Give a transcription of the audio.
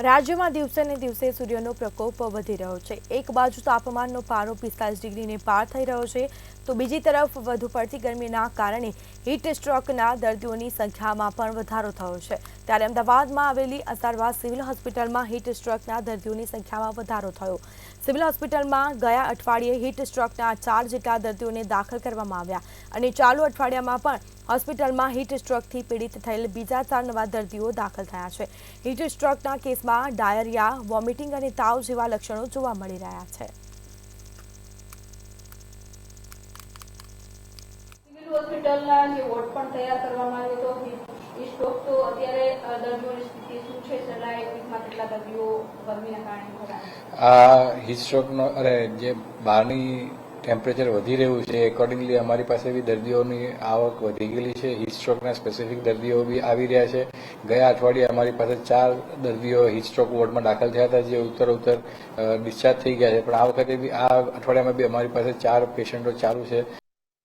રાજ્યમાં દિવસે ને દિવસે સૂર્યનો પ્રકોપ વધી રહ્યો છે। એક બાજુ તાપમાનનો પારો 45 ડિગ્રીને પાર થઈ રહ્યો છે, તો બીજી તરફ વધુ પડતી ગરમીના કારણે હીટ સ્ટ્રોકના દર્દીઓની સંખ્યામાં પણ વધારો થયો છે। ત્યારે અમદાવાદમાં આવેલી અસારવા સિવિલ હોસ્પિટલમાં હીટ સ્ટ્રોકના દર્દીઓની સંખ્યામાં વધારો થયો। સિવિલ હોસ્પિટલમાં ગયા અઠવાડિયે હીટ સ્ટ્રોકના 4 જેટલા દર્દીઓને દાખલ કરવામાં આવ્યા અને ચાલુ અઠવાડિયામાં પણ હોસ્પિટલમાં હીટ સ્ટ્રોકથી પીડિત થયેલ બીજા 4 નવા દર્દીઓ દાખલ થયા છે। હીટ સ્ટ્રોકના કેસમાં ડાયરિયા, વોમિટિંગ અને તાવ જેવા લક્ષણો જોવા મળી રહ્યા છે। સિવિલ હોસ્પિટલના જે વોર્ડ પણ તૈયાર કરવામાં આવ્યો હતો, એ સ્ટોક તો અત્યારે દર્દીઓની સ્થિતિ શું છે? છેલ્લા એક વીકમાં કેટલા દર્દીઓ ગરમીના કારણે ભરાયા? આ હીટ સ્ટ્રોકનો જે બહારની ટેમ્પરેચર વધી રહ્યું છે, એકોર્ડિંગલી અમારી પાસે બી દર્દીઓની આવક વધી ગયેલી છે। હીટ સ્ટ્રોકના સ્પેસિફિક દર્દીઓ બી આવી રહ્યા છે। ગયા અઠવાડિયે અમારી પાસે 4 દર્દીઓ હીટ સ્ટ્રોક વોર્ડમાં દાખલ થયા હતા, જે ઉત્તર ડિસ્ચાર્જ થઈ ગયા છે। પણ આ વખતે બી આ અઠવાડિયામાં બી અમારી પાસે 4 પેશન્ટો ચાલુ છે,